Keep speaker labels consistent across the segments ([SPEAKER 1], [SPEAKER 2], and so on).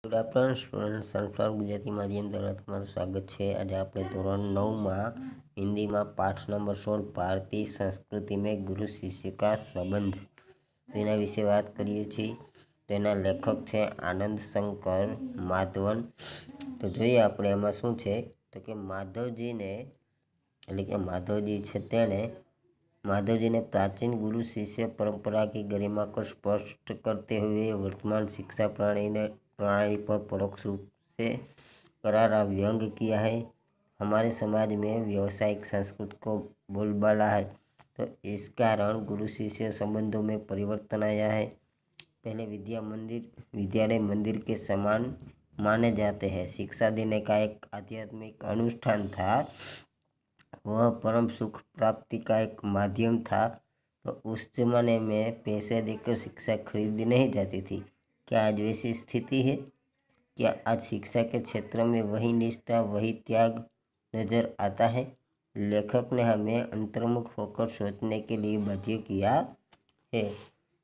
[SPEAKER 1] Good afternoon student, sunflower Gujarati માધ્યમ દ્વારા તમારું સ્વાગત છે। આજે આપણે ધોરણ 9માં હિન્દીમાં પાઠ નંબર 16 ભારતીય સંસ્કૃતિ में ગુરુ શિષ્ય का સંબંધ તેના વિશે વાત કરીએ છીએ। તેના લેખક છે આનંદ શંકર માધવન। તો જોઈએ આપણે એમાં શું છે તો કે માધવજીને એટલે કે માધવજી છે તેણે माधवजी ने प्राचीन गुरु शिष्य परंपरा की गरिमा को स्पष्ट करते हुए वर्तमान शिक्षा प्रणाली पर परोक्ष रूप से करारा व्यंग किया है। हमारे समाज में व्यावसायिक संस्कृति को बोलबाला है, तो इस कारण गुरु शिष्य संबंधों में परिवर्तन आया है। पहले विद्यालय मंदिर के समान माने जाते हैं। शिक्षा देने का एक आध्यात्मिक अनुष्ठान था, वह परम सुख प्राप्ति का एक माध्यम था। तो उस जमाने में पैसे देकर शिक्षा खरीदी नहीं जाती थी। क्या आज वैसी स्थिति है? क्या आज शिक्षा के क्षेत्र में वही निष्ठा वही त्याग नजर आता है? लेखक ने हमें अंतर्मुख होकर सोचने के लिए बाध्य किया है।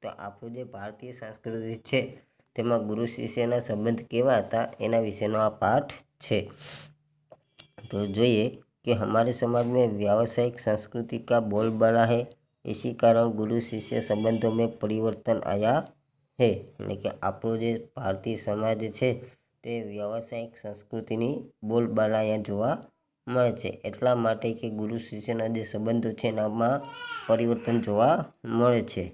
[SPEAKER 1] तो આપણું જે ભારતીય સંસ્કૃતિ છે તેમાં ગુરુ શિષ્યના સંબંધ કેવા હતા એના વિશેનો આ પાઠ છે। તો જોઈએ कि हमारे समाज में व्यावसायिक संस्कृति का बोलबाला है, इसी कारण गुरु शिष्य संबंधों में परिवर्तन आया है। એટલે કે આપણો જે ભારતીય સમાજ છે તે વ્યાવસાયિક સંસ્કૃતિની બોલબાલા અહીંયા જોવા મળે છે। એટલા માટે કે ગુરુ શિષ્યના જે સંબંધો છે એનામાં પરિવર્તન જોવા મળે છે।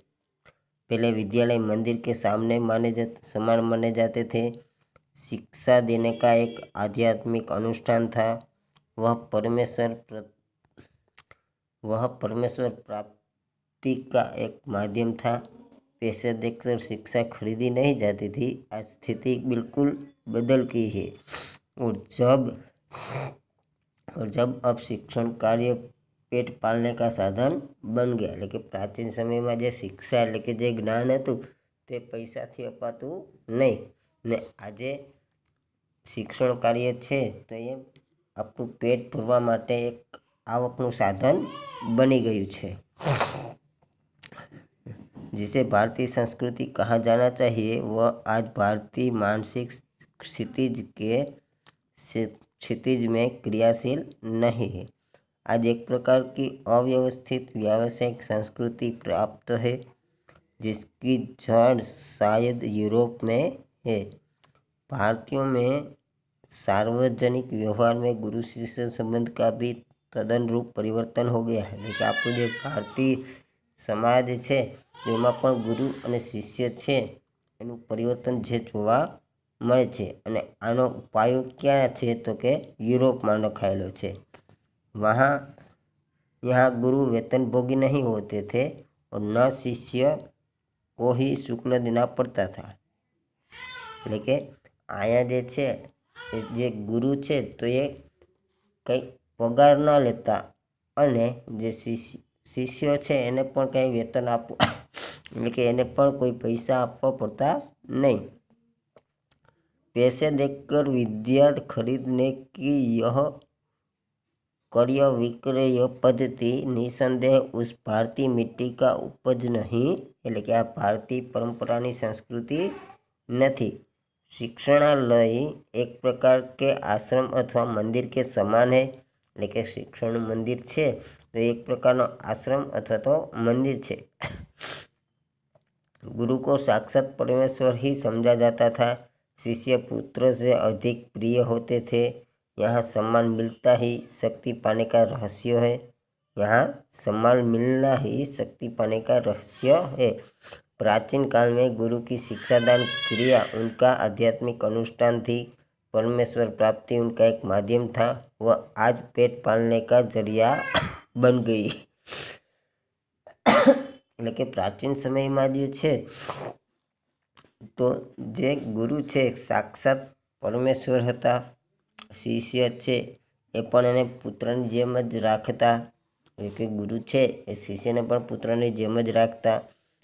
[SPEAKER 1] पहले विद्यालय मंदिर के सामने समान माने जाते थे। शिक्षा देने का एक आध्यात्मिक अनुष्ठान था, वह परमेश्वर प्राप्ति का एक माध्यम था। पैसे देकर शिक्षा खरीदी नहीं जाती थी। आज स्थिति बिल्कुल बदल गई है। और जब अब शिक्षण कार्य पेट पालने का साधन बन गया। એટલે કે પ્રાચીન સમયમાં જે શિક્ષા એટલે કે જે જ્ઞાન હતું તે પૈસાથી અપાતું નહીં ને આજે શિક્ષણ કાર્ય છે તો એ આપણું પેટ ભરવા માટે એક આવકનું સાધન બની ગયું છે। जिसे भारतीय संस्कृति कहा जाना चाहिए, वह आज भारतीय मानसिक क्षितिज में क्रियाशील नहीं है। आज एक प्रकार की अव्यवस्थित व्यावसायिक संस्कृति प्राप्त है, जिसकी जड़ शायद यूरोप में है। भारतीयों में सार्वजनिक व्यवहार में गुरु शिष्य संबंध का भी तदनुरूप परिवर्तन हो गया है। એટલે કે આપણું જે ભારતીય સમાજ છે એમાં પણ ગુરુ અને શિષ્ય છે એનું પરિવર્તન જે જોવા મળે છે અને આનો પાયો ક્યાં છે તો કે યુરોપમાં નખાયેલો છે। यहाँ गुरु वेतनभोगी नहीं होते थे और न शिष्य को ही शुक्ल देना पड़ता था। એટલે કે અહીંયા જે ગુરુ છે તો એ કંઈ પગાર ન લેતા અને જે શિષ્યો છે એને પણ કંઈ વેતન આપવું એટલે કે એને પણ કોઈ પૈસા આપવા પડતા नहीं। पैसे देकर विद्या खरीदने की यह क्रय विक्रय पद्धति निसंदेह उस भारतीय मिट्टी का उपज नहीं, એટલે કે આ ભારતીય પરંપરાની સંસ્કૃતિ નથી। शिक्षणालय एक प्रकार के आश्रम अथवा मंदिर के समान है। એટલે કે શિક્ષણ મંદિર છે તો એક પ્રકારનો આશ્રમ અથવા તો મંદિર છે। गुरु को साक्षात परमेश्वर ही समझा जाता था। शिष्य पुत्र से अधिक प्रिय होते थे। यहाँ सम्मान मिलता ही शक्ति पाने का रहस्य है। यहाँ सम्मान मिलना ही शक्ति पाने का रहस्य है। प्राचीन काल में गुरु की शिक्षादान क्रिया उनका आध्यात्मिक अनुष्ठान थी। परमेश्वर प्राप्ति उनका एक माध्यम था, वह आज पेट पालने का जरिया बन गई। એટલે કે પ્રાચીન સમયમાં જે છે તો જે ગુરુ છે સાક્ષાત પરમેશ્વર હતા। શિષ્ય છે એ પણ એને પુત્રની જેમ જ રાખતા। એટલે કે ગુરુ છે એ શિષ્યને પણ પુત્રની જેમ જ રાખતા।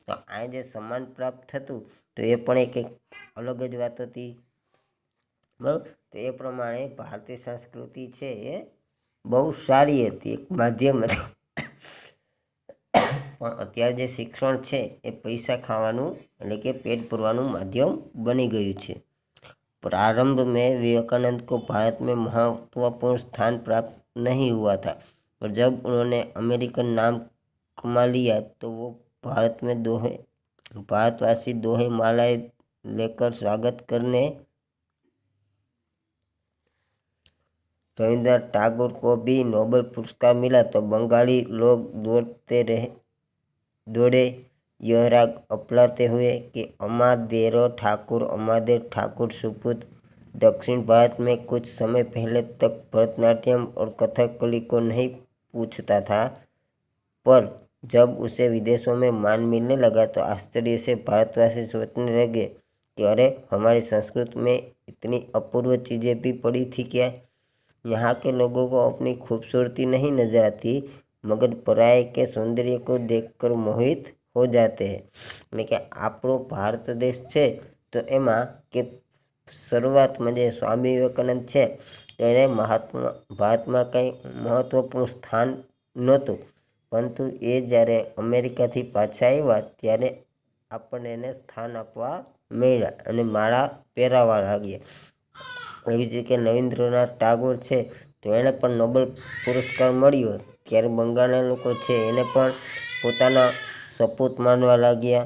[SPEAKER 1] તો આ જે સન્માન પ્રાપ્ત થતું તો એ પણ એક અલગ જ વાત હતી, બરાબર। તો એ પ્રમાણે ભારતીય સંસ્કૃતિ છે એ બહુ સારી હતી, એક માધ્યમ હતું। પણ અત્યારે જે શિક્ષણ છે એ પૈસા ખાવાનું એટલે કે પેટ ભરવાનું માધ્યમ બની ગયું છે। प्रारंभ में विवेकानंद को भारत में महत्वपूर्ण स्थान प्राप्त नहीं हुआ था, पर जब उन्होंने अमेरिकन नाम कमा लिया तो वो भारतवासी दोहे मालाएं लेकर स्वागत करने। रविन्द्रनाथ टैगोर को भी नोबेल पुरस्कार मिला तो बंगाली लोग दौड़े यह राग अपनाते हुए कि अमादेरो ठाकुर सुपुत्र। दक्षिण भारत में कुछ समय पहले तक भरतनाट्यम और कथकली को नहीं पूछता था, पर जब उसे विदेशों में मान मिलने लगा तो आश्चर्य से भारतवासी सोचने लगे कि अरे, हमारी संस्कृति में इतनी अपूर्व चीज़ें भी पड़ी थी क्या। यहाँ के लोगों को अपनी खूबसूरती नहीं नजर आती, मगर पराये के सौंदर्य को देखकर मोहित हो जाते हैं। એટલે કે આપણો ભારત દેશ છે તો એમાં કે શરૂઆતમાં જે સ્વામી વિવેકાનંદ છે એને ભારતમાં કંઈ મહત્વપૂર્ણ સ્થાન નહોતું, પરંતુ એ જ્યારે અમેરિકાથી પાછા આવ્યા ત્યારે આપણને એને સ્થાન આપવા મળ્યા અને માળા પહેરાવા લાગ્યા। એવી જ રીતે રવિન્દ્રનાથ ટાગોર છે તો એને પણ નોબેલ પુરસ્કાર મળ્યો ત્યારે બંગાળના લોકો છે એને પણ પોતાના સપૂત માનવા લાગ્યા।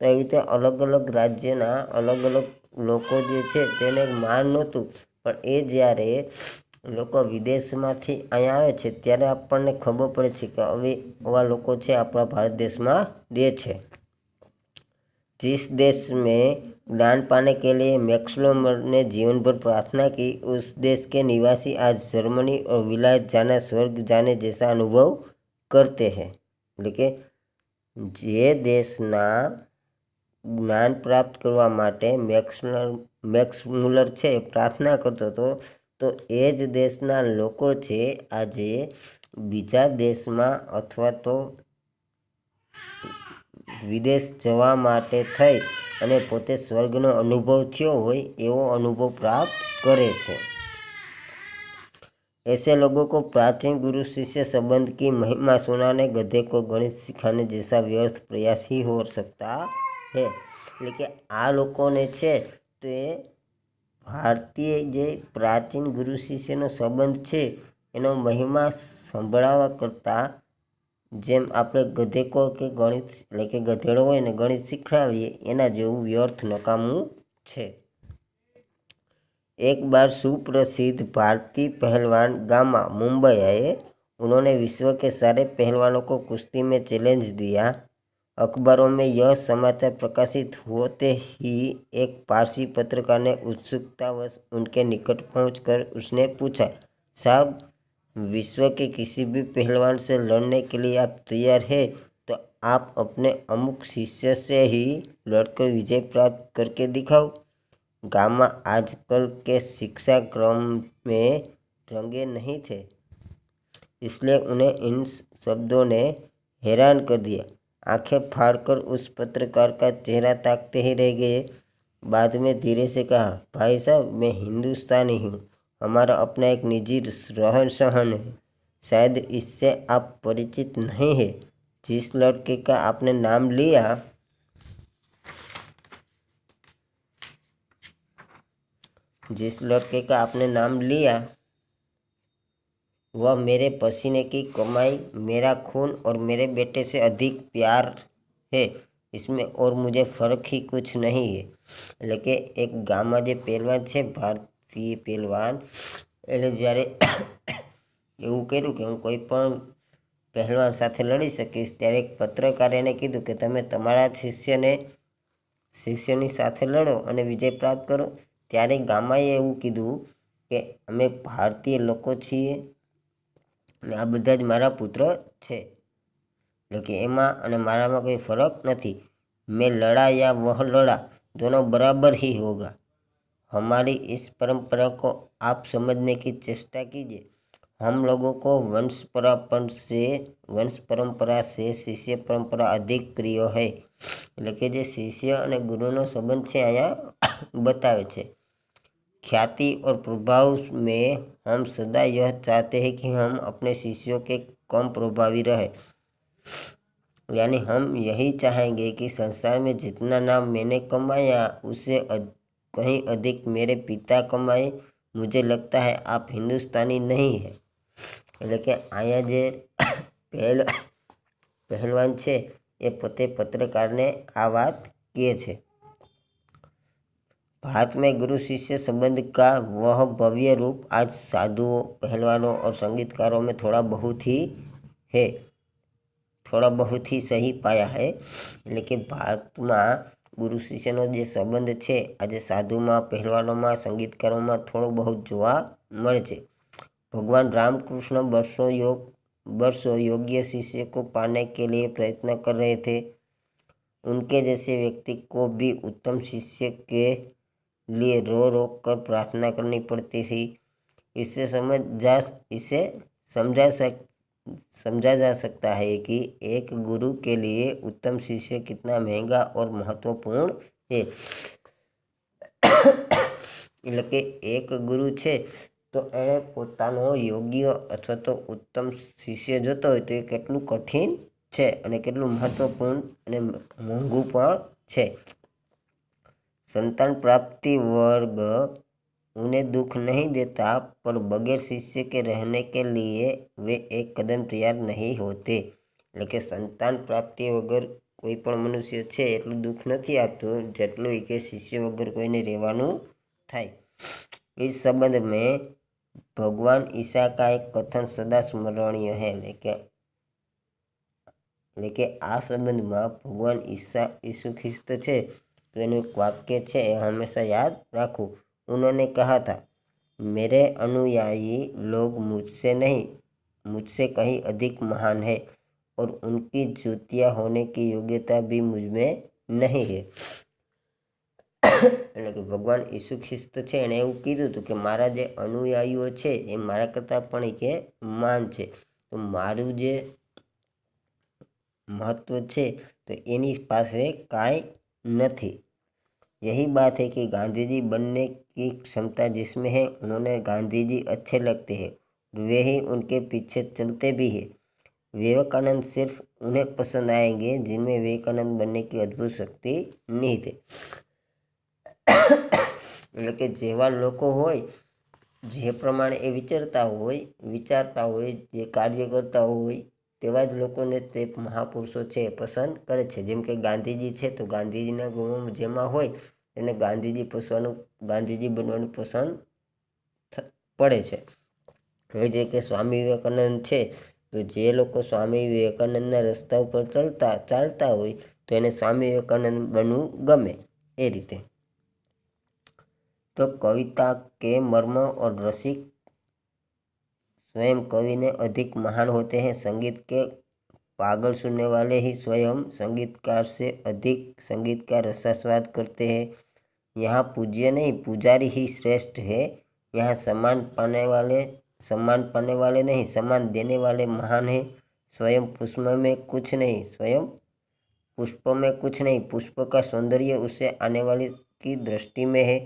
[SPEAKER 1] તો એવી રીતે અલગ અલગ રાજ્યના અલગ અલગ લોકો જે છે તેને માન નહોતું, પણ એ જ્યારે લોકો વિદેશમાંથી અહીંયા આવે છે ત્યારે આપણને ખબર પડે છે કે હવે આવા લોકો છે આપણા ભારત દેશમાં દે છે। जिस देश में ज्ञान पाने के लिए मैक्स लोमर ने जीवन भर प्रार्थना की, उस देश के निवासी आज जर्मनी और विलायत जाना स्वर्ग जाने जैसा अनुभव करते हैं। એટલે જે દેશના જ્ઞાન પ્રાપ્ત કરવા માટે મેક્સ મુલર છે પ્રાર્થના કરતો હતો, તો એ જ દેશના લોકો છે આજે બીજા દેશમાં અથવા તો વિદેશ જવા માટે થઈ અને પોતે સ્વર્ગનો અનુભવ થયો હોય એવો અનુભવ પ્રાપ્ત કરે છે। ऐसे लोगों को प्राचीन गुरु शिष्य संबंध की महिमा सुनाने गधे को गणित सिखाने जैसा व्यर्थ प्रयास ही हो सकता है। એટલે કે આ લોકોને છે તો એ ભારતીય જે પ્રાચીન ગુરુ શિષ્યનો સંબંધ છે એનો મહિમા સંભળાવવા કરતાં જેમ આપણે ગધે કો કે ગણિત એટલે કે ગધેડો હોય ને ગણિત શીખવાડીએ એના જેવું વ્યર્થ નકામું છે। एक बार सुप्रसिद्ध भारतीय पहलवान गामा मुंबई आए। उन्होंने विश्व के सारे पहलवानों को कुश्ती में चैलेंज दिया। अखबारों में यह समाचार प्रकाशित होते ही एक पारसी पत्रकार ने उत्सुकतावश उनके निकट पहुंचकर उसने पूछा, साहब, विश्व के किसी भी पहलवान से लड़ने के लिए आप तैयार हैं तो आप अपने अमुक शिष्य से ही लड़कर विजय प्राप्त करके दिखाओ। गामा आजकल के शिक्षा क्रम में रंगे नहीं थे, इसलिए उन्हें इन शब्दों ने हैरान कर दिया। आंखें फाड़कर उस पत्रकार का चेहरा ताकते ही रह गए। बाद में धीरे से कहा, भाई साहब, मैं हिंदुस्तानी हूँ, हमारा अपना एक निजी रहन सहन है, शायद इससे आप परिचित नहीं है। जिस लड़के का आपने नाम लिया वह मेरे पसीने की कमाई, मेरा खून और मेरे बेटे से अधिक प्यार है, इसमें और मुझे फ़र्क ही कुछ नहीं है। એટલે કે એક ગામમાં જે પહેલવાન છે ભારતીય પહેલવાન એટલે જ્યારે એવું કર્યું કે હું કોઈ પણ પહેલવાન સાથે લડી શકીશ ત્યારે એક પત્રકારે એને કીધું કે તમે તમારા શિષ્યની સાથે લડો અને વિજય પ્રાપ્ત કરો। ત્યારે ગામાએ એવું કીધું કે અમે ભારતીય લોકો છીએ અને આ બધા જ મારા પુત્ર છે, એટલે કે એમાં અને મારામાં કોઈ ફરક નથી। मैं लड़ा या वह लड़ा, दोनों बराबर ही होगा। हमारी इस परंपरा को आप समझने की चेष्टा कीजिए। हम लोगों को वंश परंपरा से शिष्य परंपरा अधिक प्रिय है। એટલે કે જે શિષ્ય અને ગુરુનો સંબંધ છે અહીંયા બતાવે છે। ख्याति और प्रभाव में हम सदा यह चाहते हैं कि हम अपने शिष्यों के कम प्रभावी रहे, यानी हम यही चाहेंगे कि संसार में जितना नाम मैंने कमाया उससे कहीं अधिक मेरे पिता कमाए। मुझे लगता है आप हिंदुस्तानी नहीं है। એટલે કે અહીંયા જે પહેલવાન છે એ પોતે પત્રકારને આ વાત કહે છે। भारत में गुरु शिष्य संबंध का वह भव्य रूप आज साधुओं, पहलवानों और संगीतकारों में थोड़ा बहुत ही सही पाया है। એટલે કે ભારતમાં ગુરુ શિષ્યનો જે સંબંધ છે આજે સાધુમાં, પહેલવાનોમાં, સંગીતકારોમાં થોડો બહુ જોવા મળે છે। भगवान रामकृष्ण वर्षों योग्य शिष्य को पाने के लिए प्रयत्न कर रहे थे। उनके जैसे व्यक्ति को भी उत्तम शिष्य के लिए रो रो कर प्रार्थना करनी पड़ती थी। इससे समझा जा सकता है कि एक गुरु के लिए उत्तम शिष्य कितना महंगा और महत्वपूर्ण है। એટલે કે એક ગુરુ છે તો એણે પોતાનો યોગ્ય અથવા તો ઉત્તમ શિષ્ય જોતો હોય તો એ કેટલું કઠિન છે અને કેટલું મહત્વપૂર્ણ અને મોંઘું પણ છે। संतान प्राप्ति वर्ग उन्हें दुख नहीं देता, पर बगैर शिष्य के रहने के लिए वे एक कदम तैयार नहीं होते। એટલે કે સંતાન પ્રાપ્તિ વગર કોઈ પણ મનુષ્ય છે એટલું દુઃખ નથી આપતું જેટલું કે શિષ્ય વગર કોઈને રહેવાનું થાય। इस संबंध में भगवान ईसा का एक कथन सदा स्मरणीय है। એટલે કે આ સંબંધમાં ભગવાન ईसु ख्रिस्त છે तो एनु एक वाक्य है हमेशा याद रखो। उन्होंने कहा था, मेरे अनुयायी लोग मुझसे कहीं अधिक महान है और उनकी जूतियाँ होने की योग्यता भी मुझ में नहीं है। એટલે કે ભગવાન ઈસુ ખ્રિસ્ત છે એણે એવું કીધું હતું કે મારા જે અનુયાયીઓ છે એ મારા કરતાં પણ કે મહાન છે, તો મારું જે મહત્વ છે તો એની પાસે કાંઈ નથી। यही बात है कि गांधी जी बनने की क्षमता जिसमें है, उन्होंने गांधी जी अच्छे लगते हैं, वे ही उनके पीछे चलते भी हैं। विवेकानंद सिर्फ उन्हें पसंद आएंगे जिनमें विवेकानंद बनने की अद्भुत शक्ति नहीं थे। એટલે કે જેવા લોકો હોય, જે પ્રમાણે એ વિચારતા હોય, જે કાર્ય કરતા હોય તેવા જ લોકોને તે મહાપુરુષો છે એ પસંદ કરે છે। જેમ કે ગાંધીજી છે તો ગાંધીજીના ગુણો જેમાં હોય એને ગાંધીજી બનવાનું પસંદ પડે છે। એ જે કે સ્વામી વિવેકાનંદ છે તો જે લોકો સ્વામી વિવેકાનંદના રસ્તા ઉપર ચાલતા હોય તો એને સ્વામી વિવેકાનંદ બનવું ગમે એ રીતે। तो कविता के मर्म और रसिक स्वयं कवि ने अधिक महान होते हैं। संगीत के पागल सुनने वाले ही स्वयं संगीतकार से अधिक संगीत का रसास्वाद करते हैं। यहाँ पूज्य नहीं पुजारी ही श्रेष्ठ है। यहाँ सम्मान पाने वाले नहीं सम्मान देने वाले महान है। स्वयं पुष्प में कुछ नहीं, पुष्प का सौंदर्य उसे आने वाली की दृष्टि में है।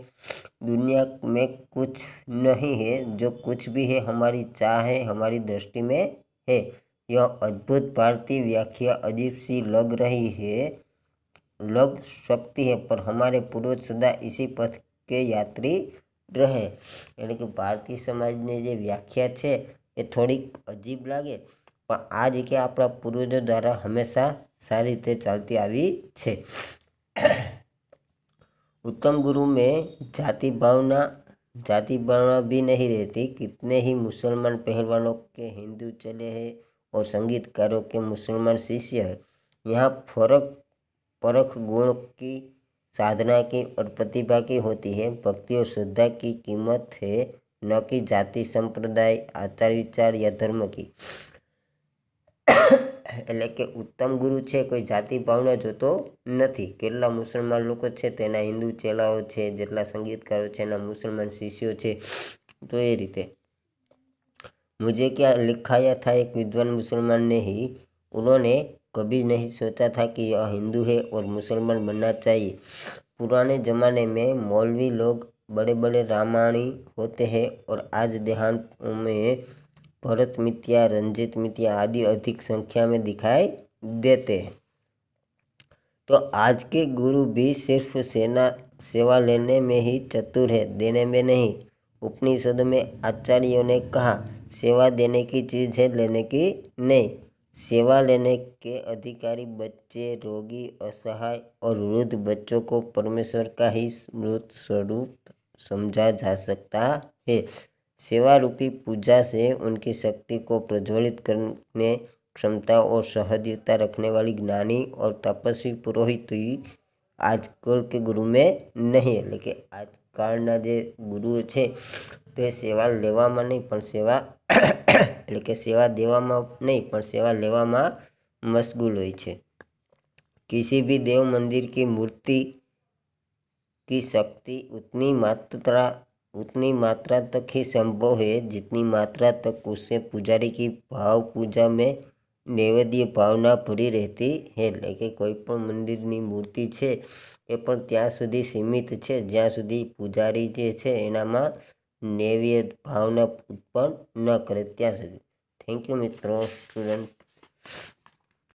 [SPEAKER 1] दुनिया में कुछ नहीं है, जो कुछ भी है हमारी चाह है, हमारी दृष्टि में है। यह अद्भुत भारतीय व्याख्या अजीब सी लग सकती है, पर हमारे पूर्वज सदा इसी पथ के यात्री रहे। એટલે કે ભારતીય સમાજની જે વ્યાખ્યા છે એ થોડીક અજીબ લાગે પણ આ જે કે આપણા પૂર્વજો દ્વારા હંમેશા સારી રીતે ચાલતી આવી છે। उत्तम गुरु में जाति भावना भी नहीं रहती। कितने ही मुसलमान पहलवानों के हिंदू चले हैं और संगीतकारों के मुसलमान शिष्य हैं। यहाँ परख गुण की, साधना की और प्रतिभा की होती है। भक्ति और श्रद्धा की कीमत है, न कि जाति, संप्रदाय, आचार विचार या धर्म की। એટલે કે ઉત્તમ ગુરુ છે કોઈ જાતિ ભાવના જોતો નથી। કેટલા મુસલમાન લોકો છે તેના હિન્દુ ચેલાઓ છે, જેટલા સંગીતકારો છે એના મુસલમાન શિષ્યો છે। તો એ રીતે मुझे क्या लिखाया था एक विद्वान मुसलमान ने ही, उन्होंने कभी नहीं सोचा था कि यह हिंदू है और मुसलमान बनना चाहिए। पुराने ज़माने में मौलवी लोग बड़े बड़े रामायणी होते हैं और आज देहातों में भरत मितिया, रंजित मितिया आदि अधिक संख्या में दिखाई देते हैं। तो आज के गुरु भी सिर्फ सेवा लेने में ही चतुर है, देने में नहीं। उपनिषद में आचार्यों ने कहा, सेवा देने की चीज़ है, लेने की नहीं। सेवा लेने के अधिकारी बच्चे, रोगी, असहाय और वृद्ध बच्चों को परमेश्वर का ही स्मृत स्वरूप समझा जा सकता है। सेवा रूपी पूजा से उनकी शक्ति को प्रज्वलित करने क्षमता और सहजता रखने वाली ज्ञानी और तपस्वी पुरोहित ही આજકાલ કે ગુરુ में નહીં, એટલે કે આજકાલના જે ગુરુઓ છે તે સેવા લેવામાં નહીં પણ સેવા એટલે કે સેવા દેવામાં નહીં પણ સેવા લેવામાં મશગુલ હોય છે। किसी भी देव मंदिर की मूर्ति की शक्ति उतनी मात्रा तक ही संभव है जितनी मात्रा तक उससे पुजारी की भाव पूजा में नैवेद्य भावना भरी रहती है। એટલે કે કોઈ પણ મંદિરની મૂર્તિ છે એ પણ ત્યાં સુધી સીમિત છે જ્યાં સુધી પૂજારી જે છે એનામાં નૈવેદ્ય ભાવના ઉત્પન્ન ન કરે ત્યાં સુધી। થેન્ક યુ મિત્રો સ્ટુડન્ટ।